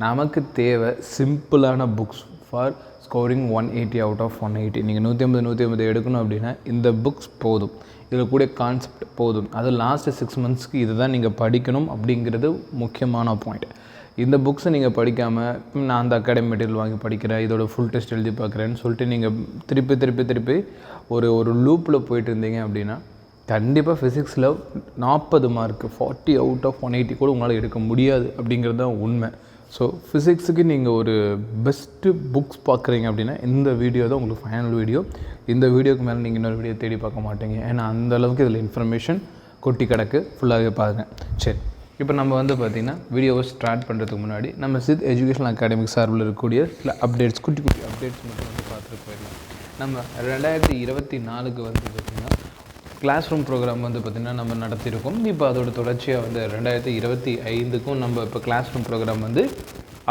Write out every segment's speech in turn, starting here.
நமக்கு தேவை சிம்பிளான books for scoring 180 out of 180. நீங்கள் 150 எடுக்கணும் அப்படின்னா இந்த புக்ஸ் போதும். இதில் கூட கான்செப்ட் போதும். அது லாஸ்ட்டு 6 மந்த்ஸ்க்கு இது தான் நீங்கள் படிக்கணும் அப்படிங்கிறது முக்கியமான பாயிண்ட். இந்த புக்ஸை நீங்கள் படிக்காமல் நான் அந்த அகாடமி மெட்டீரியல் வாங்கி படிக்கிறேன், இதோட ஃபுல் டெஸ்ட் எழுதி பார்க்குறேன்னு சொல்லிட்டு நீங்கள் திருப்பி ஒரு லூப்பில் போயிட்டு இருந்தீங்க அப்படின்னா கண்டிப்பாக ஃபிசிக்ஸில் 40 மார்க்கு 40 அவுட் ஆஃப் 180 கூட உங்களால் எடுக்க முடியாது அப்படிங்கிறது தான் உண்மை. ஸோ ஃபிசிக்ஸுக்கு நீங்கள் ஒரு பெஸ்ட்டு புக்ஸ் பார்க்குறீங்க அப்படின்னா இந்த வீடியோ தான் உங்களுக்கு ஃபைனல் வீடியோ. இந்த வீடியோக்கு மேலே நீங்கள் இன்னொரு வீடியோ தேடி பார்க்க மாட்டீங்க. ஏன்னா அந்தளவுக்கு இதில் இன்ஃபர்மேஷன் கொட்டி கிடக்கு. ஃபுல்லாகவே பாருங்கள். சரி, இப்போ நம்ம பார்த்திங்கன்னா வீடியோவை ஸ்டார்ட் பண்ணுறதுக்கு முன்னாடி நம்ம சித் எஜுகேஷனல் அகாடமிக் சார்பில் இருக்கக்கூடிய சில அப்டேட்ஸ் குட்டி அப்டேட்ஸ் மட்டும் பார்த்துட்டு போயிடலாம். நம்ம 2024க்கு பார்த்திங்கன்னா கிளாஸ் ரூம் ப்ரோக்ராம் பார்த்திங்கன்னா நம்ம நடத்தியிருக்கோம். இப்போ அதோட தொடர்ச்சியாக 2025க்கும் நம்ம இப்போ கிளாஸ் ரூம் ப்ரோக்ராம்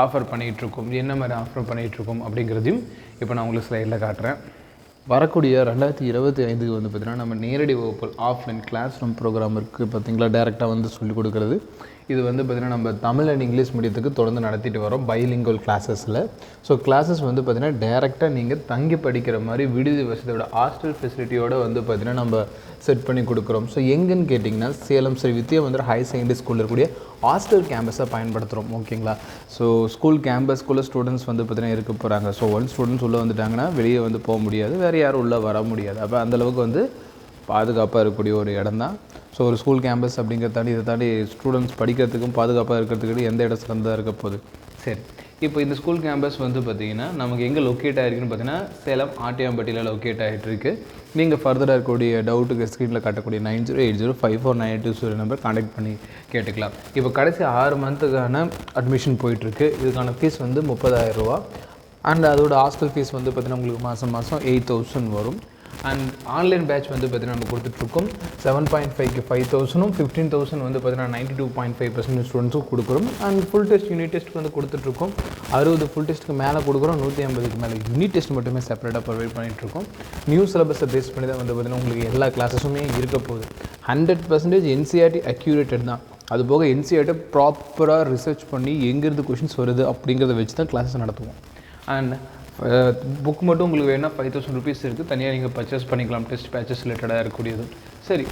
ஆஃபர் பண்ணிகிட்ருக்கோம். என்ன மாதிரி ஆஃபர் பண்ணிகிட்ருக்கோம் அப்படிங்கிறதையும் இப்போ நான் உங்களுக்கு ஸ்லைடில் காட்டுறேன். வரக்கூடிய 2025க்கு பார்த்திங்கன்னா நம்ம நேரடி வகுப்பு ஆஃப்லைன் கிளாஸ் ரூம் ப்ரோக்ராம் இருக்குது பார்த்திங்களா. டேரெக்டாக சொல்லிக் கொடுக்குறது. இது பார்த்திங்கன்னா நம்ம தமிழ் அண்ட் இங்கிலீஷ் மீடியத்துக்கு தொடர்ந்து நடத்திட்டு வரோம் பைலிங்குவல் கிளாஸஸில். ஸோ கிளாஸஸ் பார்த்திங்கன்னா டேரெக்டாக நீங்கள் தங்கி படிக்கிற மாதிரி விடுதி வசதியோட ஹாஸ்டல் ஃபெசிலிட்டியோடு பார்த்திங்கன்னா நம்ம செட் பண்ணி கொடுக்குறோம். ஸோ எங்கன்னு கேட்டிங்கன்னா சேலம் ஸ்ரீ வித்யா ஹையர் செகண்டரி ஸ்கூலில் இருக்கக்கூடிய ஹாஸ்டல் கேம்பஸை பயன்படுத்துகிறோம். ஓகேங்களா. ஸோ ஸ்கூல் கேம்பஸ்குள்ளே ஸ்டூடெண்ட்ஸ் பார்த்திங்கன்னா இருக்க போகிறாங்க. ஸோ ஒன் ஸ்டூடெண்ட்ஸ் உள்ளே வந்துட்டாங்கன்னா வெளியே போக முடியாது, வேறு யாரும் உள்ளே வர முடியாது. அப்போ அந்தளவுக்கு பாதுகாப்பாக இருக்கக்கூடிய ஒரு இடம் தான். ஸோ ஒரு ஸ்கூல் கேம்பஸ் அப்படிங்கிறத தாண்டி இதை தாண்டி ஸ்டூடெண்ட்ஸ் படிக்கிறதுக்கும் பாதுகாப்பாக இருக்கிறதுக்கு எந்த இடம் சிறந்ததாக இருக்க போகுது. சரி, இப்போ இந்த ஸ்கூல் கேம்பஸ் பார்த்திங்கன்னா நமக்கு எங்கே லொக்கேட் ஆகிருக்குன்னு பார்த்தீங்கன்னா சேலம் ஆட்டியாம்பட்டியில் லொக்கேட் ஆகிட்டு இருக்குது. நீங்கள் ஃபர்தராக இருக்கக்கூடிய டவுட்டுக்கு ஸ்க்ரீனில் காட்டக்கூடிய 9080549820 நம்பர் கான்டாக்ட் பண்ணி கேட்டுக்கலாம். இப்போ கடைசி 6 மந்த்துக்கான அட்மிஷன் போயிட்டுருக்கு. இதுக்கான ஃபீஸ் 30,000 ரூபா. அண்ட் அதோட ஹாஸ்டல் ஃபீஸ் பார்த்திங்கன்னா உங்களுக்கு மாதம் 8,000 வரும். அண்ட் ஆன்லைன் பேட்ச் பார்த்திங்கன்னா நம்ம கொடுத்துட்ருக்கோம். 7.5க்கு 5,000, 15,000 பார்த்திங்கன்னா 92.5% ஸ்டூடெண்ட்ஸும் கொடுக்குறோம். அண்ட் ஃபுல் டெஸ்ட் யூனிட் டெஸ்ட்டுக்கு கொடுத்துட்ருக்கோம். 60 ஃபுல் டெஸ்ட்டுக்கு மேலே கொடுக்குறோம். 150க்கு மேலே யூனிட் டெஸ்ட் மட்டுமே செப்பரேட்டாக ப்ரொவைட் பண்ணிகிட்ருக்கோம். நியூ சிலபஸை பேஸ் பண்ணி தான் பார்த்திங்கன்னா உங்களுக்கு எல்லா கிளாஸஸுமே இருக்க போகுது. 100% NCERT அக்யூரேட்டட் தான். அதுபோக NCERT ப்ராப்பராக ரிசர்ச் பண்ணி எங்கேருந்து கொஷின்ஸ் வருது அப்படிங்கிறத வச்சு தான் கிளாஸஸ் நடத்துவோம். அண்ட் புக் மட்டும் உங்களுக்கு வேணால் 5,000 ருபீஸ் இருக்குது. தனியாக நீங்கள் பர்ச்சேஸ் பண்ணிக்கலாம். டெஸ்ட் பேட்சஸ் ரிலேட்டடாக இருக்கக்கூடியது. சரி,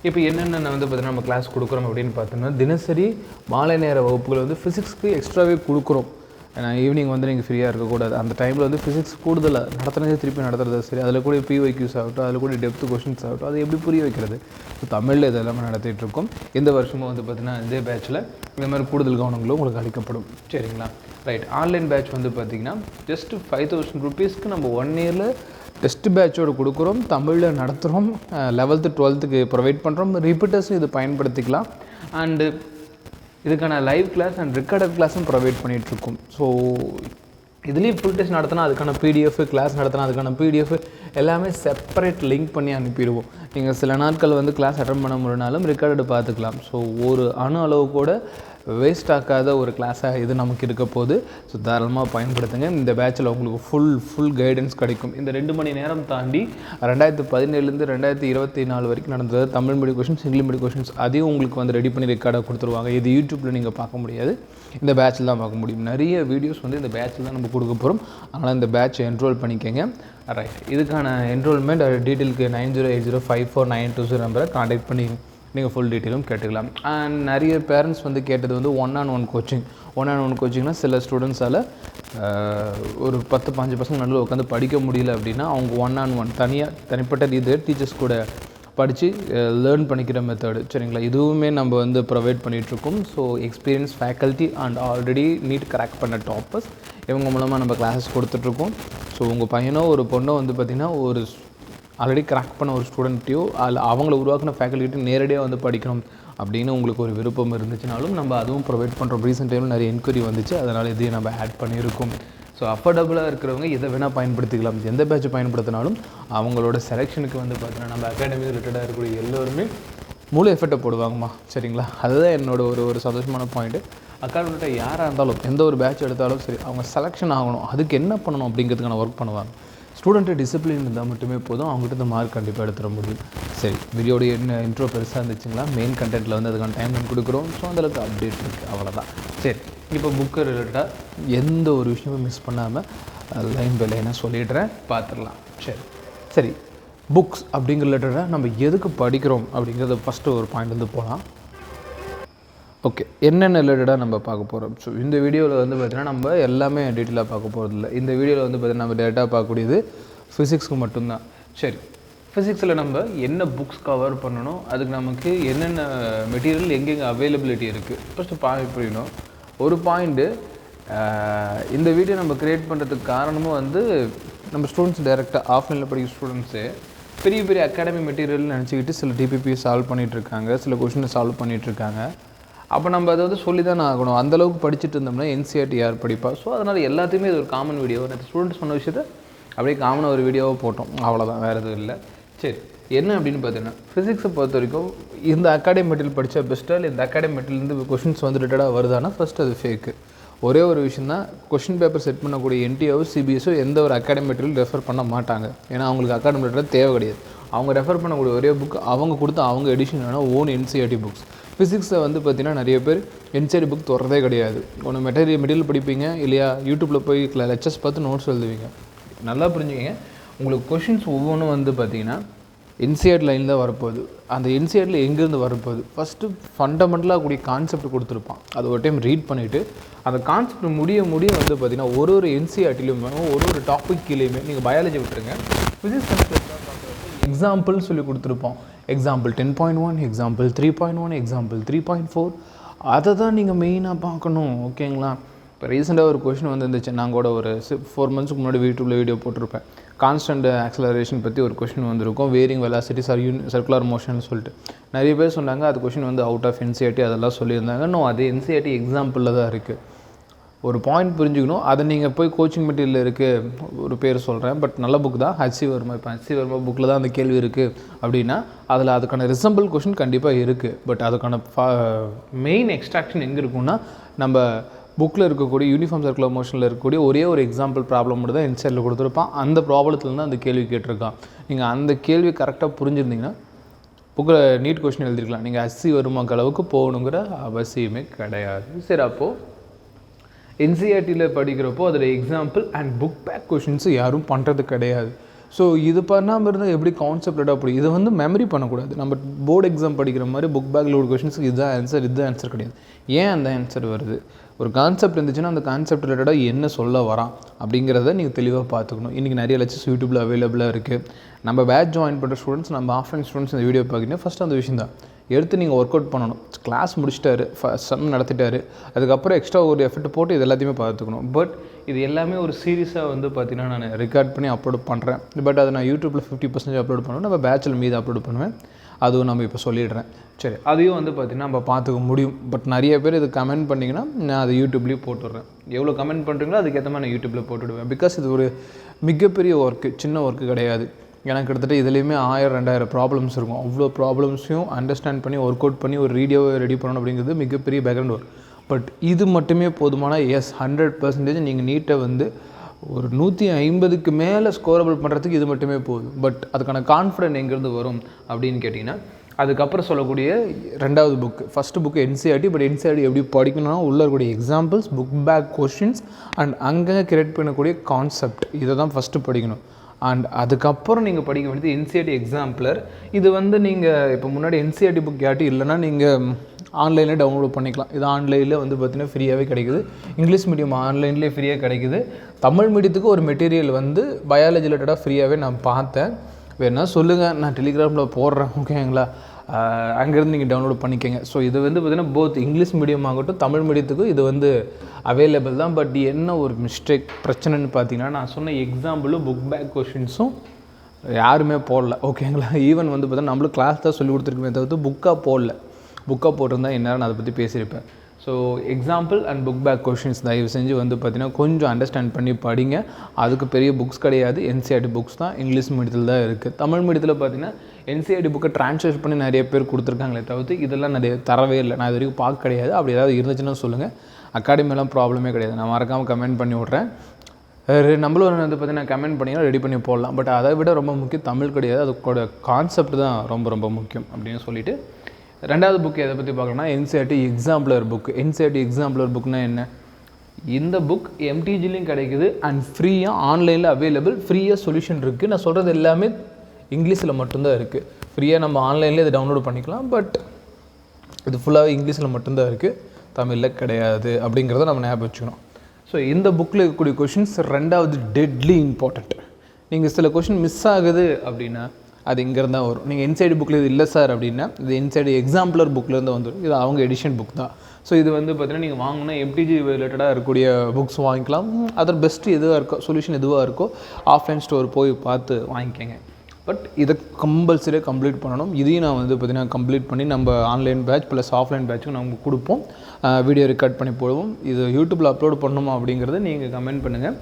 இப்போ என்னென்ன பார்த்திங்கன்னா நம்ம கிளாஸ் கொடுக்குறோம் அப்படின்னு பார்த்தோம்னா தினசரி மாலை நேர வகுப்புகள் ஃபிசிக்ஸ்க்கு எக்ஸ்ட்ராவே கொடுக்குறோம். ஏன்னா ஈவினிங் நீங்கள் ஃப்ரீயாக இருக்கக்கூடாது. அந்த டைமில் ஃபிசிக்ஸ் கூடுதலாக நடத்துனதே திருப்பி நடத்துறது. சரி, அதில் கூட PYQs ஆகட்டும், அதில் கூட டெப்த் கொஷின்ஸ் ஆகட்டும், அது எப்படி புரிய வைக்கிறது. ஸோ தமிழில் இதெல்லாமே நடத்திட்டுருக்கோம். இந்த வருஷமும் பார்த்திங்கன்னா இதே பேட்சில் இந்த மாதிரி கூடுதல் கவனங்களும் உங்களுக்கு அளிக்கப்படும். சரிங்களா. ரைட், ஆன்லைன் பேட்ச் பார்த்திங்கன்னா ஜஸ்ட் 5,000 ருபீஸ்க்கு நம்ம 1 இயரில் டெஸ்ட் பேட்சோடு கொடுக்குறோம். தமிழில் நடத்துகிறோம். 11th 12th ப்ரொவைட் பண்ணுறோம். ரிப்பீட்டர்ஸும் இது பயன்படுத்திக்கலாம். அண்டு இதுக்கான லைவ் கிளாஸ் அண்ட் ரெக்கார்டட் கிளாஸும் ப்ரொவைட் பண்ணிகிட்ருக்கோம். ஸோ இதுலேயும் ஃபுல் டெஸ்ட் நடத்தினா அதுக்கான PDF, கிளாஸ் நடத்தினா அதுக்கான PDF எல்லாமே செப்பரேட் லிங்க் பண்ணி அனுப்பிடுவோம். நீங்கள் சில நாட்கள் கிளாஸ் அட்டன் பண்ண முடினாலும் ரெக்கார்டு பார்த்துக்கலாம். ஸோ ஒரு அணு அளவு கூட வேஸ்ட் ஆக்காத ஒரு கிளாஸாக இது நமக்கு இருக்க போது. ஸோ தாராளமாக பயன்படுத்துங்க. இந்த பேட்சில் உங்களுக்கு ஃபுல் கைடன்ஸ் கிடைக்கும். இந்த 2 மணி நேரம் தாண்டி 2017லேருந்து 2024 வரைக்கும் நடந்தது Tamil medium questions, English medium questions அதையும் உங்களுக்கு ரெடி பண்ணி ரெக்கார்டாக கொடுத்துருவாங்க. இது யூடியூப்பில் நீங்கள் பார்க்க முடியாது, இந்த பேட்சில் தான் பார்க்க முடியும். நிறைய வீடியோஸ் இந்த பேட்சில் தான் நம்ம கொடுக்க போகிறோம். அதனால் இந்த பேட்சை என்ரோல் பண்ணிக்கங்க. ரைட், இதுக்கான என்ரோல்மெண்ட் டீட்டெயிலுக்கு 9080549820 நம்பரை கான்டாக்ட் பண்ணி நீங்கள் ஃபுல் டீட்டெயிலும் கேட்டுக்கலாம். அண்ட் நிறைய பேரண்ட்ஸ் கேட்டது ஒன்-ஆன்-ஒன் கோச்சிங். ஒன்-ஆன்-ஒன் கோச்சிங்னா சில ஸ்டூடெண்ட்ஸால் ஒரு 10-15 பசங்க நடுவில் உட்காந்து படிக்க முடியல அப்படின்னா அவங்க ஒன்-ஆன்-ஒன் தனிப்பட்ட இது டீச்சர்ஸ் கூட படித்து லேர்ன் பண்ணிக்கிற மெத்தடு. சரிங்களா. இதுவுமே நம்ம ப்ரொவைட் பண்ணிகிட்ருக்கோம். So experience faculty and already NEET crack பண்ண டாப்பர்ஸ் இவங்க மூலமாக நம்ம கிளாஸஸ் கொடுத்துட்ருக்கோம். ஸோ உங்கள் பையனோ ஒரு பொண்ணோ பார்த்திங்கன்னா ஒரு ஆல்ரெடி கிராக் பண்ண ஒரு ஸ்டூடெண்ட்டையோ அதில் அவங்கள உருவாக்கின ஃபேக்கல்ட்டிகிட்ட நேரடியாக படிக்கணும் அப்படின்னு உங்களுக்கு ஒரு விருப்பம் இருந்துச்சுனாலும் நம்ம அதுவும் ப்ரொவைட் பண்ணுறோம். ரீசெண்ட் டைமில் நிறைய என்கொயரி வந்துச்சு, அதனால் இதையும் நம்ம ஆட் பண்ணியிருக்கோம். ஸோ அஃபோர்டபுளாக இருக்கிறவங்க எதை வேணால் பயன்படுத்திக்கலாம். எந்த பேட்ச் பயன்படுத்தினாலும் அவங்களோட செலெக்ஷனுக்கு பார்த்தீங்கன்னா நம்ம அகாடமி ரிலேட்டடாக இருக்கக்கூடிய எல்லோருமே முழு எஃபர்ட்டை போடுவாங்கம்மா. சரிங்களா. அதுதான் என்னோட ஒரு சந்தோஷமான பாயிண்ட்டு. அகாடமிகிட்ட யாராக இருந்தாலும் எந்த ஒரு பேட்ச் எடுத்தாலும் சரி அவங்க செலெக்ஷன் ஆகணும். அதுக்கு என்ன பண்ணணும் அப்படிங்கிறதுக்கான ஒர்க் பண்ணுவாங்க. ஸ்டூடெண்ட்டு டிசிப்ளின் இருந்தால் மட்டுமே போதும், அவங்ககிட்ட இந்த மார்க் கண்டிப்பாக எடுத்துட முடியும். சரி, வீடியோடைய இன்ட்ரோ பெருசாக இருந்துச்சுங்களா, மெயின் கண்டென்ட்டில் அதுக்கான டைம் கொடுக்குறோம். ஸோ அந்தளவுக்கு அப்டேட் இருக்குது, அவ்வளோதான். சரி, இப்போ புக்கு ரிலேட்டடாக எந்த ஒரு விஷயமும் மிஸ் பண்ணாமல் லைன் பை லைனாக சொல்லிடுறேன், பார்த்துடலாம். சரி புக்ஸ் அப்படிங்கிற ரிலேட்டடாக நம்ம எதுக்கு படிக்கிறோம் அப்படிங்கிறத ஃபஸ்ட்டு ஒரு பாயிண்ட் வந்து போகலாம். ஓகே, என்னென்ன ரிலேட்டடாக நம்ம பார்க்க போகிறோம். ஸோ இந்த வீடியோவில் வந்து பார்த்திங்கன்னா நம்ம எல்லாமே டீட்டெயிலாக பார்க்க போகிறதில்ல. இந்த வீடியோவில் வந்து பார்த்திங்கன்னா நம்ம டேரெக்டாக பார்க்கக்கூடியது ஃபிசிக்ஸ்க்கு மட்டும்தான். சரி, ஃபிசிக்ஸில் நம்ம என்ன புக்ஸ் கவர் பண்ணணும், அதுக்கு நமக்கு என்னென்ன மெட்டீரியல் எங்கெங்கே அவைலபிலிட்டி இருக்குது, ஃபஸ்ட்டு பாயிண்ட் புரியணும். ஒரு பாயிண்ட்டு, இந்த வீடியோ நம்ம க்ரியேட் பண்ணுறதுக்கு காரணமும் வந்து நம்ம ஸ்டூடெண்ட்ஸ் டைரெக்டாக ஆஃப்லைனில் படிக்கிற ஸ்டூடெண்ட்ஸு பெரிய பெரிய அகாடமி மெட்டீரியல் நினச்சிக்கிட்டு சில டிபிபி சால்வ் பண்ணிகிட்ருக்காங்க, சில கொஷினை சால்வ் பண்ணிகிட்ருக்காங்க. அப்போ நம்ம அதை வந்து சொல்லி தானே ஆகணும். அந்தளவுக்கு படிச்சுட்டு இருந்தோம்னா என்சிஆர்டி யார் படிப்பா? ஸோ அதனால் எல்லாத்தையுமே இது ஒரு காமன் வீடியோ. நேற்று ஸ்டூடெண்ட்ஸ் சொன்ன விஷயத்தை அப்படியே காமனாக ஒரு வீடியோவாக போட்டோம், அவ்வளோதான், வேறு எதுவும் இல்லை. சரி, என்ன அப்படின்னு பார்த்தீங்கன்னா ஃபிசிக்ஸை பொறுத்த வரைக்கும் இந்த அகாடமி மெட்டீரியல் படித்தா பெஸ்ட்டாக இல்லை இந்த அகாடமி மெட்டீரியல்லேருந்து கொஷின்ஸ் வந்து ரிலேட்டடாக வருதானா ஃபஸ்ட்டு அது ஃபேக்கு. ஒரே ஒரு விஷயம் தான், கொஷின் பேப்பர் செட் பண்ணக்கூடிய என்டிஓ சிபிஎஸ்ஓ எந்த ஒரு அகாடமி மெட்டீரியல் ரெஃபர் பண்ண மாட்டாங்க. ஏன்னா அவங்களுக்கு அகாடமி மெட்டீரியல் தேவை கிடையாது. அவங்க ரெஃபர் பண்ணக்கூடிய ஒரே புக் அவங்க கொடுத்து அவங்க எடிஷன் வேணால் ஓன் என்சிஆர்டி புக்ஸ். ஃபிசிக்ஸை வந்து பார்த்திங்கன்னா நிறைய பேர் என்சிஆர்டி புக் தொடரதே கிடையாது. ஒன்று மெட்டீரியல் படிப்பீங்க, இல்லையா யூடியூப்பில் போய் லெக்சர்ஸ் பார்த்து நோட்ஸ் எழுதுவீங்க. நல்லா புரிஞ்சுக்கிங்க, உங்களுக்கு கொஷின்ஸ் ஒவ்வொன்றும் வந்து பார்த்திங்கன்னா என்சிஆர்டி லைன் தான் வரப்போகுது. அந்த என்சிஆர்டியில் எங்கேருந்து வரப்போகுது, ஃபஸ்ட்டு ஃபண்டமெண்டலாக கூடிய கான்செப்ட் கொடுத்துருப்பான். அது ஒரு டைம் ரீட் பண்ணிவிட்டு அந்த கான்செப்ட் முடிய வந்து பார்த்திங்கன்னா ஒரு என்சிஆர்டிலையும் ஒரு டாபிக் கீழேயுமே நீங்கள் பயாலஜி விட்டுருங்க, ஃபிசிக்ஸ் எக்ஸாம்பிள் சொல்லி கொடுத்துருப்போம். எக்ஸாம்பிள் 10.1, எக்ஸாம்பிள் 3.1, எக்ஸாம்பிள் 3.4, அதை தான் நீங்கள் மெயினாக பார்க்கணும். ஓகேங்களா? இப்போ ரீசெண்டாக ஒரு கொஷின் வந்துருந்துச்சு, நாங்கள் கூட ஒரு 4 months முன்னாடி யூடியூப்பில் வீடியோ போட்டிருப்பேன். கான்ஸ்டன்ட் ஆக்சலரேஷன் பற்றி ஒரு கொஷின் வந்திருக்கும், varying velocities or circular motion சொல்லிட்டு. நிறைய பேர் சொன்னாங்க அது கொஷின் வந்து அவுட் ஆஃப் என்சிஆர்டி அதெல்லாம் சொல்லியிருந்தாங்க. இன்னும் அது என்சிஆர்டி எக்ஸாம்பிளில் தான் இருக்குது. ஒரு பாயிண்ட் புரிஞ்சுக்கணும், அதை நீங்கள் போய் கோச்சிங் மெட்டீரியல் இருக்குது, ஒரு பேர் சொல்கிறேன், பட் நல்ல புக் தான், ஹச்சி வர்மா. இப்போ ஹச்சி வர்மா புக்கில் தான் அந்த கேள்வி இருக்குது அப்படின்னா அதில் அதுக்கான ரிசம்பிள் கொஷின் கண்டிப்பாக இருக்குது. பட் அதுக்கான மெயின் எக்ஸ்ட்ராக்ஷன் எங்கே இருக்குன்னா நம்ம புக்கில் இருக்கக்கூடிய யூனிஃபார்ம் சர்க்குலர் மோஷனில் இருக்கக்கூடிய ஒரே ஒரு எக்ஸாம்பிள் ப்ராப்ளம் மட்டும் தான் என்சிஆரில் கொடுத்துருப்பான். அந்த ப்ராப்ளத்தில் தான் அந்த கேள்வி கேட்டிருக்கான். நீங்கள் அந்த கேள்வி கரெக்டாக புரிஞ்சுருந்தீங்கன்னா புக்கில் நீட் கொஷின் எழுதிருக்கலாம். நீங்கள் ஹச்சி வர்மாக்கு அளவுக்கு போகணுங்கிற அவசியமே கிடையாது. சரி, அப்போது என்சிஆர்டியில் படிக்கிறப்போ அதில் example and book back questions யாரும் பண்ணுறது கிடையாது. ஸோ இது பண்ணாமல் இருந்தால் எப்படி கான்செப்டாக அப்படி இதை வந்து மெமரி பண்ணக்கூடாது. நம்ம போர்டு எக்ஸாம் படிக்கிற மாதிரி புக் பேக்கில் ஒரு கொஷின்ஸுக்கு இதுதான் ஆன்சர் கிடையாது. ஏன் அந்த ஆன்சர் வருது? ஒரு கான்செப்ட் இருந்துச்சுன்னா அந்த கான்செப்ட் ரிலேட்டடாக என்ன சொல்ல வரான் அப்படிங்கிறத நீங்கள் தெளிவாக பார்த்துக்கணும். இன்றைக்கி நிறைய லெக்சர்ஸ் யூடியூப்பில் அவைலபிளாக இருக்குது. நம்ம பேட்ச் ஜாயின் பண்ணுற ஸ்டூடெண்ட்ஸ், நம்ம ஆஃப்லைன் ஸ்டூடெண்ட்ஸ் இந்த வீடியோ பார்க்குறீங்கன்னா ஃபஸ்ட்டு அந்த விஷயம் தான் எடுத்து நீங்கள் ஒர்க் அவுட் பண்ணணும். கிளாஸ் முடிச்சிட்டாரு, சம் நடத்திட்டாரு, அதுக்கப்புறம் எக்ஸ்ட்ரா ஒரு எஃபர்ட் போட்டு இது எல்லாத்தையுமே பார்த்துக்கணும். பட் இது எல்லாமே ஒரு சீரியஸாக வந்து பார்த்திங்கன்னா நான் ரெக்கார்ட் பண்ணி அப்லோட் பண்ணுறேன். பட் அதை நான் யூடியூப்பில் 50% அப்லோட் பண்ணுவேன், நம்ம பேச்சில் மீது அப்லோட் பண்ணுவேன். அதுவும் நம்ம இப்போ சொல்லிடுறேன். சரி, அதையும் வந்து பார்த்திங்கன்னா நம்ம பார்த்துக்க முடியும். பட் நிறைய பேர் இது கமெண்ட் பண்ணிங்கன்னா நான் அதை யூடியூப்லேயும் போட்டுடுறேன். எவ்வளோ கமெண்ட் பண்ணுறீங்களோ அதுக்கேற்ற மாதிரி நான் யூடியூப்பில் போட்டுவிடுவேன். பிகாஸ் இது ஒரு மிகப்பெரிய ஒர்க்கு, சின்ன ஒர்க்கு கிடையாது. எனக்கு கிட்டத்தட்ட இதுலேயுமே 1000-2000 ப்ராப்ளம்ஸ் இருக்கும். அவ்வளோ ப்ராப்ளம்ஸையும் அண்டர்ஸ்டாண்ட் பண்ணி ஒர்க் அவுட் பண்ணி ஒரு வீடியோவை ரெடி பண்ணணும் அப்படிங்கிறது மிகப்பெரிய பேக்ரவுண்ட் ஒர்க். பட் இது மட்டுமே போதுமான 100% நீங்கள் நீட்டை வந்து ஒரு 150க்கு மேலே ஸ்கோரபிள் பண்ணுறதுக்கு இது மட்டுமே போதும். பட் அதுக்கான கான்ஃபிடென்ட் எங்கேருந்து வரும் அப்படின்னு கேட்டிங்கன்னா அதுக்கப்புறம் சொல்லக்கூடிய 2வது book, first book NCERT. But NCERT எப்படி படிக்கணும்னா உள்ளே இருக்கக்கூடிய examples, book back questions and அங்கே கிரியேட் பண்ணக்கூடிய கான்செப்ட், இதை தான் ஃபஸ்ட்டு படிக்கணும். அண்ட் அதுக்கப்புறம் நீங்கள் படிக்க வேண்டியது என்சிஆர்டி எக்ஸாம்பிளர். இது வந்து நீங்கள் இப்போ முன்னாடி என்சிஆர்டி புக் யாட்டி இல்லைனா நீங்கள் ஆன்லைனில் டவுன்லோட் பண்ணிக்கலாம். இது ஆன்லைனில் வந்து பார்த்திங்கன்னா ஃப்ரீயாகவே கிடைக்குது. இங்கிலீஷ் மீடியம் ஆன்லைன்லேயே ஃப்ரீயாக கிடைக்குது. தமிழ் மீடியத்துக்கு ஒரு மெட்டீரியல் வந்து பயாலஜி ரிலேட்டடாக ஃப்ரீயாகவே நான் பார்த்தேன். வேணா சொல்லுங்கள், நான் டெலிகிராமில் போடுறேன். ஓகேங்களா? அங்கேருந்து நீங்கள் டவுன்லோட் பண்ணிக்கோங்க. ஸோ இது வந்து பார்த்திங்கன்னா போத் இங்கிலீஷ் மீடியம் ஆகட்டும் தமிழ் மீடியத்துக்கும் இது வந்து அவைலபிள் தான். பட் என்ன ஒரு மிஸ்டேக் பிரச்சனைன்னு பார்த்தீங்கன்னா நான் சொன்ன எக்ஸாம்பிளும் புக் பேக் கொஷின்ஸும் யாருமே போடல. ஓகேங்களா? ஈவன் வந்து பார்த்தா நம்மளும் கிளாஸ் தான் சொல்லி கொடுத்துருக்குமே தவிர்த்து புக்காக போடல. புக்காக போட்டிருந்தா எந்நேரம் நான் அதை பற்றி பேசியிருப்பேன். So example and book back questions தயவு செஞ்சு வந்து பார்த்திங்கன்னா கொஞ்சம் அண்டர்ஸ்டாண்ட் பண்ணி படிங்க. அதுக்கு பெரிய புக்ஸ் கிடையாது, என்சிஆர்டி புக்ஸ் தான் இங்கிலீஷ் மீடியத்தில் தான் இருக்குது. தமிழ் மீடியத்தில் பார்த்திங்கன்னா என்சிஆர்டி புக்கை ட்ரான்ஸ்லேட் பண்ணி நிறைய பேர் கொடுத்துருக்காங்களே தவிர்த்து இதெல்லாம் நிறைய தரவே இல்லை. நான் இது வரைக்கும் பார்க்க கிடையாது. அப்படி ஏதாவது இருந்துச்சுன்னா சொல்லுங்கள். அகாடமியெல்லாம் ப்ராப்ளமே கிடையாது. நான் மறக்காமல் கமெண்ட் பண்ணி விட்றேன். நம்மளும் வந்து பார்த்திங்கன்னா கமெண்ட் பண்ணிங்கன்னா ரெடி பண்ணி போடலாம். பட் அதை விட ரொம்ப முக்கியம் தமிழ் கிடையாது, அதுக்கோட கான்செப்ட் தான் ரொம்ப ரொம்ப முக்கியம் அப்படின்னு சொல்லிவிட்டு ரெண்டாவது புக் எதை பற்றி பார்க்கணும்னா NCERT exemplar book. NCERT exemplar புக்னால் என்ன? இந்த புக் எம்டிஜிலையும் கிடைக்குது அண்ட் ஃப்ரீயாக ஆன்லைனில் அவைலபிள், ஃப்ரீயாக சொல்யூஷன் இருக்குது. நான் சொல்கிறது எல்லாமே இங்கிலீஷில் மட்டும்தான் இருக்குது. ஃப்ரீயாக நம்ம ஆன்லைனில் இதை டவுன்லோட் பண்ணிக்கலாம், பட் இது ஃபுல்லாகவே இங்கிலீஷில் மட்டும்தான் இருக்குது, தமிழில் கிடையாது அப்படிங்கிறத நம்ம ஞாபகம் வச்சுக்கணும். ஸோ இந்த புக்கில் இருக்கக்கூடிய கொஷின்ஸ் ரெண்டாவது டெட்லி இம்பார்ட்டண்ட். நீங்கள் சில கொஷின் மிஸ் ஆகுது அப்படின்னா அது இங்கேருந்து தான் வரும். நீங்கள் என்சிஆர்டி புக்கில் இது இல்லை சார் அப்படின்னா இது என்சிஆர்டி எக்ஸாம்பிளர் புக்லேருந்து வந்துடும். இது அவங்க எடிஷன் புக் தான். ஸோ இது வந்து பார்த்தீங்கன்னா நீங்கள் வாங்கினா எம்டிஜி ரிலேட்டடாக இருக்கக்கூடிய புக்ஸ் வாங்கிக்கலாம். அதர் பெஸ்ட்டு எதுவாக இருக்கோ, சொல்யூஷன் எதுவாக இருக்கோ ஆஃப்லைன் ஸ்டோர் போய் பார்த்து வாங்கிக்கோங்க. பட் இதை கம்பல்சரியாக கம்ப்ளீட் பண்ணணும். இதையும் நான் வந்து பார்த்திங்கன்னா கம்ப்ளீட் பண்ணி நம்ம ஆன்லைன் பேட்ச் ப்ளஸ் ஆஃப்லைன் பேட்சுக்கும் நம்ம கொடுப்போம். வீடியோ ரெக்கார்ட் பண்ணி போடுவோம். இது யூடியூப்பில் அப்லோட் பண்ணணுமா அப்படிங்கிறத நீங்கள் கமெண்ட் பண்ணுங்கள்.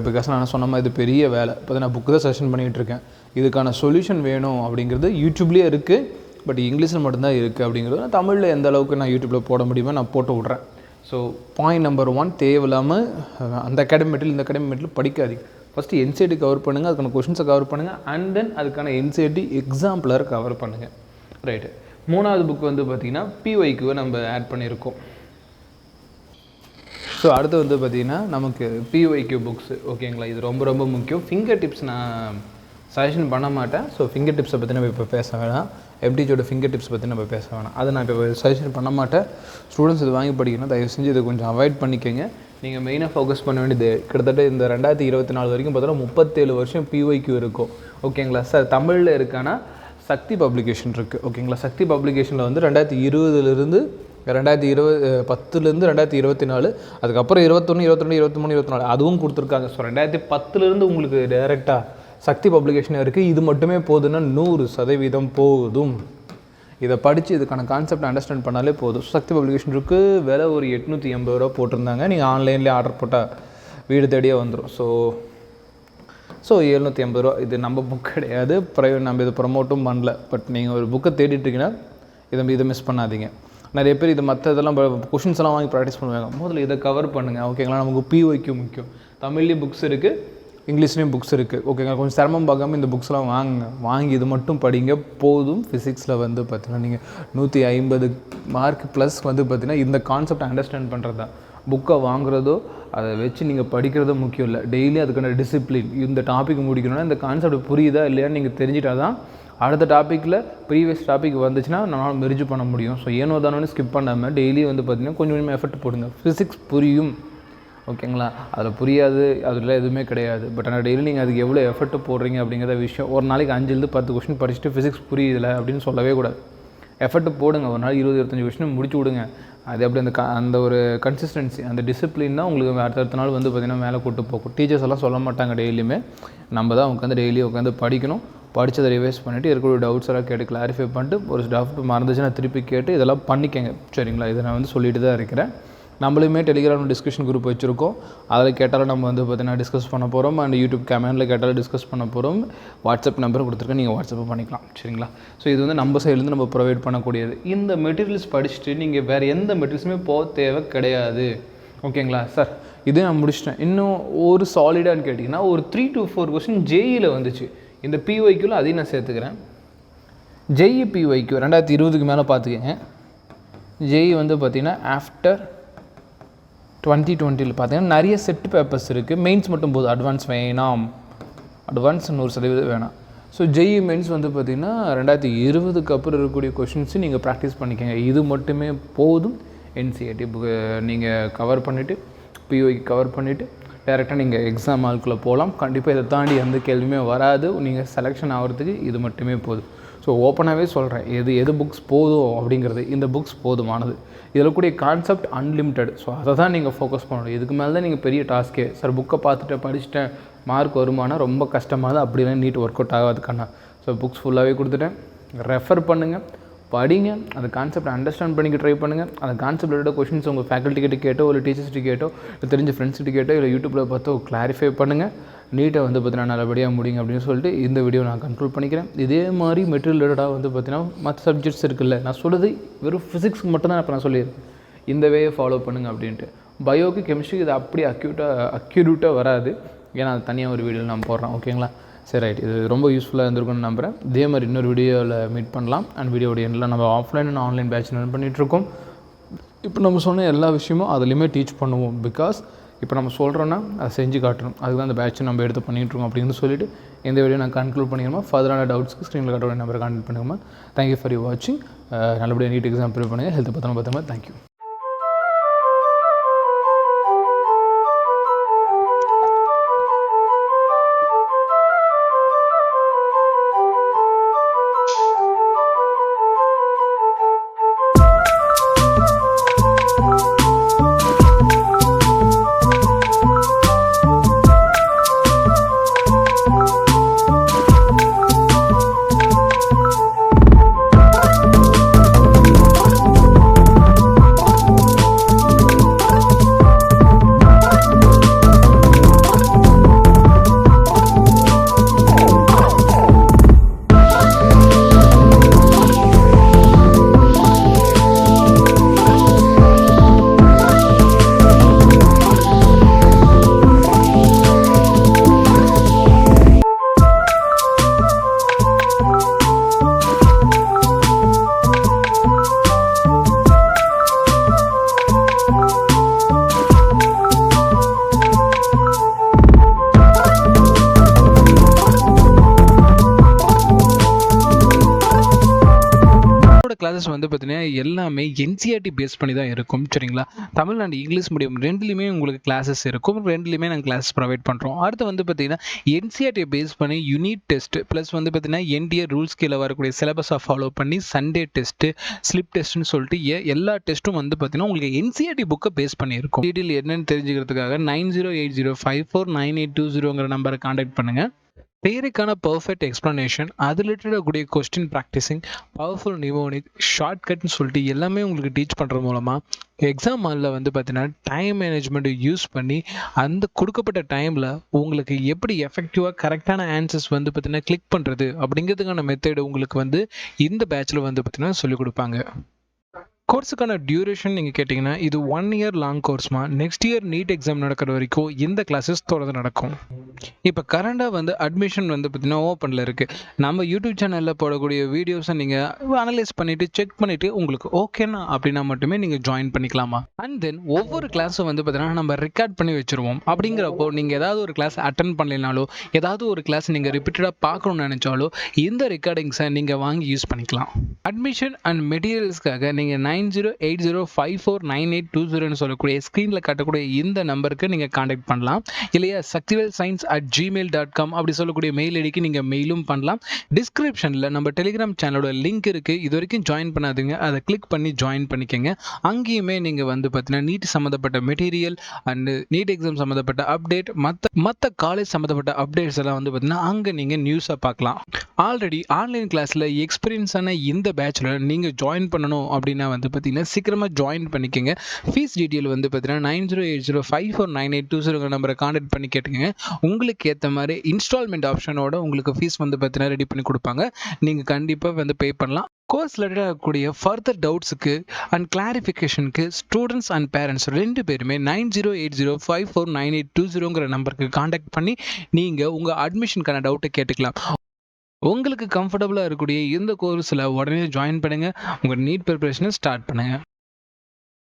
பிகாஸ் நான் சொன்ன மாதிரி இது பெரிய வேலை. இப்போ நான் புக்கு தான் செஷன் பண்ணிகிட்டு இருக்கேன். இதுக்கான சொல்யூஷன் வேணும் அப்படிங்கிறது யூடியூப்லேயே இருக்குது, பட் இங்கிலீஷில் மட்டும்தான் இருக்குது அப்படிங்கிறது. நான் தமிழில் எந்த அளவுக்கு நான் யூடியூப்பில் போட முடியுமோ நான் போட்டு விட்றேன். ஸோ பாயிண்ட் நம்பர் 1, தேவையில்லாமல் அந்த அகாடமி மெட்டீரியல் இந்த அகாடமி மெட்டீரியல் படிக்காதீங்க. ஃபஸ்ட்டு என்சிஆர்டி கவர் பண்ணுங்கள், அதுக்கான கொஷின்ஸை கவர் பண்ணுங்கள், அண்ட் தென் அதுக்கான என்சிஆர்டி எக்ஸாம்பிளர் கவர் பண்ணுங்கள். ரைட்டு. மூணாவது புக் வந்து பார்த்திங்கன்னா பிஒய்க்குவை நம்ம ஆட் பண்ணியிருக்கோம். ஸோ அடுத்து வந்து பார்த்திங்கன்னா நமக்கு பிஒய்க்யூ புக்ஸு. ஓகேங்களா, இது ரொம்ப ரொம்ப முக்கியம். ஃபிங்கர் டிப்ஸ் நான் சஜஷன் பண்ண மாட்டேன். ஸோ ஃபிங்கர் டிப்ஸை பற்றி நம்ம இப்போ பேச வேணாம். எம்டிஜியோட ஃபிங்கர் டிப்ஸ் பற்றி நம்ம பேச வேணாம். அதை நான் இப்போ சஜஷன் பண்ண மாட்டேன். ஸ்டூடெண்ட்ஸ் இது வாங்கி படிக்கணும். தயவு செஞ்சு இதை கொஞ்சம் அவாய்ட் பண்ணிக்கோங்க. நீங்கள் மெயினாக ஃபோக்கஸ் பண்ண வேண்டியது கிட்டத்தட்ட இந்த 2024 வரைக்கும் பார்த்தோன்னா 37 வருஷம் பிஒய்க்யூ இருக்கும். ஓகேங்களா சார், தமிழில் இருக்கானா சக்தி பப்ளிகேஷன் இருக்குது. ஓகேங்களா, சக்தி பப்ளிகேஷனில் வந்து 2020 10லேருந்து 2024, அதுக்கப்புறம் 21, 22, 23, 24 அதுவும் கொடுத்துருக்காங்க. ஸோ 2010லேருந்து உங்களுக்கு டைரெக்டாக சக்தி பப்ளிகேஷன் இருக்குது. இது மட்டுமே போதுன்னா 100% போதும். இதை படித்து இதுக்கான கான்செப்ட் அண்டர்ஸ்டாண்ட் பண்ணாலே போதும். சக்தி பப்ளிகேஷன் இருக்குது. விலை ஒரு 880 ரூபா போட்டிருந்தாங்க. நீங்கள் ஆன்லைன்லேயே ஆர்டர் போட்டால் வீடு தேடியே வந்துடும். ஸோ 780 ரூபா. இது நம்ம புக் கிடையாது, ப்ரைவேட். நம்ம இது ப்ரமோட்டும் பண்ணல. பட் நீங்கள் ஒரு புக்கை தேடிட்டுருக்கீங்கன்னா இதை மிஸ் பண்ணாதீங்க. நிறைய பேர் இது மற்ற இதெல்லாம் கொஷின்ஸ் எல்லாம் வாங்கி ப்ராக்டிஸ் பண்ணுவாங்க. முதல்ல இதை கவர் பண்ணுங்கள். ஓகேங்களா, நமக்கு பிஒய்க்யூ முக்கியம். தமிழ்லேயும் புக்ஸ் இருக்குது, இங்கிலீஷ்லேயும் புக்ஸ் இருக்குது. ஓகேங்களா, கொஞ்சம் சிரமம் பார்க்காம இந்த புக்ஸ்லாம் வாங்கி இது மட்டும் படிங்க போதும். ஃபிசிக்ஸில் வந்து பார்த்தீங்கன்னா நீங்கள் 150 மார்க் ப்ளஸ் வந்து பார்த்தீங்கன்னா இந்த கான்செப்டை அண்டர்ஸ்டாண்ட் பண்ணுறது தான். புக்கை வாங்குறதோ அதை வச்சு நீங்கள் படிக்கிறதோ முக்கியம் இல்லை. டெய்லி அதுக்கான டிசிப்ளின். இந்த டாபிக் முடிக்கணும்னா இந்த கான்செப்ட் புரியுதா இல்லையான்னு நீங்கள் தெரிஞ்சிட்டா தான் அடுத்த டாப்பிக்கில் ப்ரீவியஸ் டாபிக் வந்துச்சுன்னா நம்மளால் மெரிஜ் பண்ண முடியும். ஸோ ஏனோ தானோன்னு ஸ்கிப் பண்ணாமல் டெய்லி வந்து பார்த்திங்கன்னா கொஞ்சம் கொஞ்சமாக எஃபர்ட் போடுங்க. ஃபிசிக்ஸ் புரியும். ஓகேங்களா, அதில் புரியாது அதில் எதுவுமே கிடையாது. பட் ஆனால் டெய்லி நீங்கள் அதுக்கு எவ்வளோ எஃபர்ட் போடுறீங்க அப்படிங்கிற விஷயம். ஒரு நாளைக்கு 5-10 கொஸ்டின் படிச்சுட்டு ஃபிசிக்ஸ் புரியுதில்லை அப்படின்னு சொல்லவே கூடாது. எஃபர்ட் போடுங்க. ஒரு நாள் 20-25 கொஸ்டின் முடிச்சு விடுங்க. அது அப்படி அந்த ஒரு கன்சிஸ்டன்சி, அந்த டிசிப்ளின் தான் உங்களுக்கு அடுத்த நாள் வந்து பார்த்திங்கன்னா மேலே கூட்டு போகும். டீச்சர்ஸ் எல்லாம் சொல்ல மாட்டாங்க டெய்லியுமே. நம்ம தான் உட்காந்து டெய்லி உட்காந்து படிக்கணும். படித்ததை ரிவைஸ் பண்ணிவிட்டு இருக்கக்கூடிய டவுட்ஸ் எல்லாம் கேட்டு கிளாரிஃபை பண்ணிட்டு ஒரு டவுட் மறந்துச்சுன்னா திருப்பி கேட்டு இதெல்லாம் பண்ணிக்கங்க. சரிங்களா, இதை நான் வந்து சொல்லிட்டு தான் இருக்கிறேன். நம்மளுமே டெலிகிராம் டிஸ்கஷன் குரூப் வச்சுருக்கோம். அதில் கேட்டாலும் நம்ம வந்து பார்த்திங்கன்னா டிஸ்கஸ் பண்ண போகிறோம். அண்ட் யூடியூப் கமெண்டில் கேட்டாலும் டிஸ்கஸ் பண்ண போகிறோம். வாட்ஸ்அப் நம்பரும் கொடுத்துருக்கேன், நீங்கள் வாட்ஸ்அப் பண்ணிக்கலாம். சரிங்களா, ஸோ இது வந்து நம்ம சைட்லேருந்து நம்ம ப்ரொவைட் பண்ணக்கூடியது. இந்த மெட்டீரியல்ஸ் படிச்சுட்டு நீங்கள் வேறு எந்த மெட்டீரியல்ஸுமே போக தேவை கிடையாது. ஓகேங்களா சார், இதே நான் முடிச்சிட்டேன். இன்னும் ஒரு சாலிடான்னு கேட்டிங்கன்னா ஒரு 3 to 4 கொஸ்டின் ஜேஇயில் வந்துச்சு. இந்த பிஒய்க்யூவில் அதையும் நான் சேர்த்துக்கிறேன். ஜேஇ பிஒய்க்யூ 2020க்கு மேலே பார்த்துக்கங்க. ஜேஇ வந்து பார்த்திங்கன்னா ஆஃப்டர் 2020 பார்த்தீங்கன்னா நிறைய செட் பேப்பர்ஸ் இருக்குது. மெயின்ஸ் மட்டும் போதும், அட்வான்ஸ் வேணாம். அட்வான்ஸ் 100% வேணாம். ஸோ ஜேஇ மெயின்ஸ் வந்து பார்த்திங்கன்னா 2020க்கு அப்புறம் இருக்கக்கூடிய கொஷின்ஸு நீங்கள் ப்ராக்டிஸ் பண்ணிக்கோங்க. இது மட்டுமே போதும். என்சிஆர்டி புக்கு நீங்கள் கவர் பண்ணிவிட்டு பிஒய்க்கு கவர் பண்ணிவிட்டு டேரெக்டாக நீங்கள் எக்ஸாம் ஆளுக்குள்ளே போகலாம். கண்டிப்பாக இதை தாண்டி எந்த கேள்வியுமே வராது. நீங்கள் செலெக்ஷன் ஆகிறதுக்கு இது மட்டுமே போதும். ஸோ ஓப்பனாகவே சொல்கிறேன், எது புக்ஸ் போதும் அப்படிங்கிறது. இந்த புக்ஸ் போதுமானது. இதில் கூடிய கான்செப்ட் அன்லிமிட்டட். ஸோ அதை தான் நீங்கள் ஃபோக்கஸ் பண்ணணும். இதுக்கு மேலே தான் நீங்கள் பெரிய டாஸ்க்கே. சார் புக்கை பார்த்துட்டு படிச்சுட்டேன் மார்க் வருமானா ரொம்ப கஷ்டமாக தான். அப்படிலாம் நீட் ஒர்க் அவுட் ஆகாதுக்கான. ஸோ புக்ஸ் ஃபுல்லாகவே கொடுத்துட்டேன். ரெஃபர் பண்ணுங்கள், படிங்க, அந்த கான்செப்ட் அண்டர்ஸ்டாண்ட் பண்ணிக்க ட்ரை பண்ணுங்கள். அந்த கான்செப்ட் ரிலேட்டட் கொஷின்ஸ் உங்கள் ஃபேக்கல்ட்டி கிட்ட கேட்டோ இல்லை டீச்சர்ஸ்ட்டு கேட்டோ இல்லை தெரிஞ்ச ஃப்ரெண்ட்ஸ்கிட்ட கேட்டோ இல்லை யூடியூப்பில் பார்த்தோ கிளாரிஃபை பண்ணுங்கள். நீட்டை வந்து பார்த்தீங்கன்னா நல்லபடியாக முடியுங்க அப்படின்னு சொல்லிட்டு இந்த வீடியோ நான் கண்ட்ரோல் பண்ணிக்கிறேன். இதே மாதிரி மெட்டீரியல் ரிலேட்டடாக வந்து பார்த்தீங்கன்னா மற்ற சப்ஜெக்ட்ஸ் இருக்குல்ல, நான் சொல்கிறது வெறும் ஃபிசிக்ஸ்க்கு மட்டும் தான் இப்போ நான் சொல்லியிருக்கேன். இந்த வேயை ஃபாலோ பண்ணுங்கள் அப்படின்ட்டு. பயோக்கு கெமிஸ்ட்ரிக்கு இது அப்படியே அக்யூரேட்டாக வராது. ஏன்னா அது தனியாக ஒரு வீடியோ நான் போடுறேன். ஓகேங்களா, சரி ரைட், இது ரொம்ப யூஸ்ஃபுல்லாக இருந்திருக்கும்னு நம்புகிறேன். இதே மாதிரி இன்னொரு வீடியோவில் மீட் பண்ணலாம். அண்ட் வீடியோடைய எண்டில் நம்ம offline and online batch run பண்ணிகிட்ருக்கோம். இப்போ நம்ம சொன்ன எல்லா விஷயமும் அதுலேயுமே டீச் பண்ணுவோம். பிகாஸ் இப்போ நம்ம சொல்கிறோன்னா அதை செஞ்சு காட்டணும். அதுக்கு தான் அந்த பேட்ச் நம்ம எடுத்து பண்ணிகிட்ருக்கோம் அப்படின்னு சொல்லிட்டு இந்த வீடியோ நான் கன்க்ளூட் பண்ணிடுமா. ஃபர்தரான டவுட்ஸ்க்கு ஸ்க்ரீனில் காட்டுற நம்பரை கான்டெக்ட் பண்ணுங்கம்மா. தேங்க்யூ ஃபார் யூ வாட்சிங். நல்லபடியாக நீட் எக்ஸாம் ப்ரிப்பேர் பண்ணுங்கள். ஹெல்த் பத்திரமா. தேங்க்யூ. கிளாஸஸ் வந்து பார்த்தீங்கன்னா எல்லாமே என்சிஆர்டி பேஸ் பண்ணி தான் இருக்கும். சரிங்களா, தமிழ் அண்ட் இங்கிலீஷ் மீடியம் ரெண்டுலேயுமே உங்களுக்கு கிளாஸஸ் இருக்கும். ரெண்டுலேயுமே நாங்கள் கிளாஸஸ் ப்ரொவைட் பண்ணுறோம். அடுத்து வந்து பார்த்தீங்கன்னா என்சிஆர்டி பேஸ் பண்ணி யூனிட் டெஸ்ட் ப்ளஸ் வந்து பார்த்தீங்கன்னா என்டிஏ ரூல்ஸ் கீழே வரக்கூடிய சிலபஸை ஃபாலோ பண்ணி சண்டே டெஸ்ட்டு, ஸ்லிப் டெஸ்ட்னு சொல்லிட்டு எல்லா டெஸ்ட்டும் வந்து பார்த்தீங்கன்னா உங்களுக்கு என்சிஆர்டி புக்கை பேஸ் பண்ணியிருக்கும். டீட்டெயில் என்னென்னு தெரிஞ்சுக்கிறதுக்காக 9080549820 நம்பரை கான்டாக்ட் பண்ணுங்கள். தியரிக்கான பர்ஃபெக்ட் எக்ஸ்ப்ளனேஷன், அது ரிலேட்டடாக கூடிய கொஸ்டின் ப்ராக்டிஸிங், பவர்ஃபுல் நிமோனிக், ஷார்ட்கட்னு சொல்லிட்டு எல்லாமே உங்களுக்கு டீச் பண்ணுறது மூலமாக எக்ஸாம் ஹாலில் வந்து பார்த்தீங்கன்னா டைம் மேனேஜ்மெண்ட்டை யூஸ் பண்ணி அந்த கொடுக்கப்பட்ட டைமில் உங்களுக்கு எப்படி எஃபெக்டிவாக கரெக்டான ஆன்சர்ஸ் வந்து பார்த்தீங்கன்னா கிளிக் பண்ணுறது அப்படிங்கிறதுக்கான மெத்தடு உங்களுக்கு வந்து இந்த பேட்சில் வந்து பார்த்தீங்கன்னா சொல்லிக் கொடுப்பாங்க. கோர்ஸுக்கான டியூரேஷன் நீங்கள் கேட்டிங்கன்னா இது 1 இயர் லாங் கோர்ஸ்மா. நெக்ஸ்ட் இயர் நீட் எக்ஸாம் நடக்கிற வரைக்கும் இந்த கிளாஸஸ் தொடர்ந்து நடக்கும். இப்போ கரண்டாக வந்து அட்மிஷன் வந்து பார்த்தீங்கன்னா ஓப்பனில் இருக்குது. நம்ம யூடியூப் சேனலில் போடக்கூடிய வீடியோஸை நீங்கள் அனலைஸ் பண்ணிவிட்டு செக் பண்ணிவிட்டு உங்களுக்கு ஓகேனா அப்படின்னா மட்டுமே நீங்கள் ஜாயின் பண்ணிக்கலாமா. அண்ட் தென் ஒவ்வொரு கிளாஸும் வந்து பார்த்தீங்கன்னா நம்ம ரெக்கார்ட் பண்ணி வச்சுருவோம். அப்படிங்கிறப்போ நீங்கள் ஏதாவது ஒரு கிளாஸ் அட்டன் பண்ணலைனாலோ ஏதாவது ஒரு கிளாஸ் நீங்கள் ரிப்பீட்டடாக பார்க்கணும்னு நினச்சாலோ இந்த ரெக்கார்டிங்ஸை நீங்கள் வாங்கி யூஸ் பண்ணிக்கலாம். அட்மிஷன் அண்ட் மெட்டீரியல்ஸ்க்காக நீங்கள் 9080549820 சொல்லக்கூடிய ஸ்க்ரீனில் காட்டக்கூடிய இந்த நம்பருக்கு நீங்கள் காண்டாக்ட் பண்ணலாம். இல்லையா saktivalscience@gmail.com அப்படி சொல்லக்கூடிய மெயில் ஐடிக்கு நீங்கள் மெயிலும் பண்ணலாம். டிஸ்கிரிப்ஷனில் நம்ம டெலிகிராம் சேனலோட லிங்க் இருக்குது. இது வரைக்கும் ஜாயின் பண்ணாதீங்க, அதை கிளிக் பண்ணி ஜாயின் பண்ணிக்கோங்க. அங்கேயுமே நீங்கள் வந்து பார்த்தீங்கன்னா நீட் சம்மந்தப்பட்ட மெட்டீரியல் அண்டு நீட் எக்ஸாம் சம்மந்தப்பட்ட அப்டேட், மற்ற காலேஜ் சம்மந்தப்பட்ட அப்டேட்ஸ் எல்லாம் வந்து பார்த்தீங்கன்னா அங்கே நீங்கள் நியூஸை பார்க்கலாம். ஆல்ரெடி ஆன்லைன் கிளாஸில் எக்ஸ்பீரியன்ஸான இந்த பேட்சில் நீங்கள் ஜாயின் பண்ணணும் அப்படின்னா வந்து பார்த்தீங்கன்னா சீக்கிரமாக ஜாயின் பண்ணிக்கோங்க. ஃபீஸ் டீட்டெயில் வந்து பார்த்தீங்கன்னா 9080549820 நம்பரை கான்டாக்ட் பண்ணி கேட்டுக்கோங்க. உங்களுக்கு ஏற்ற மாதிரி இன்ஸ்டால்மெண்ட் ஆப்ஷனோட உங்களுக்கு ஃபீஸ் வந்து பார்த்தீங்கன்னா ரெடி பண்ணி கொடுப்பாங்க. நீங்கள் கண்டிப்பாக வந்து பே பண்ணலாம். கோர்ஸ் ரிலேட்டடாக கூடிய ஃபர்தர் டவுட்ஸுக்கு அண்ட் கிளாரிஃபிகேஷனுக்கு ஸ்டூடெண்ட்ஸ் அண்ட் பேரண்ட்ஸ் 2 பேருமே 9080549820 நம்பருக்கு கான்டாக்ட் பண்ணி நீங்கள் உங்கள் அட்மிஷனுக்கான டவுட்டை கேட்டுக்கலாம். உங்களுக்கு கம்ஃபர்டபுளாக இருக்கக்கூடிய இந்த கோர்ஸில் உடனே ஜாயின் பண்ணுங்கள். உங்கள் நீட் ப்ரிப்பரேஷனை ஸ்டார்ட் பண்ணுங்கள்.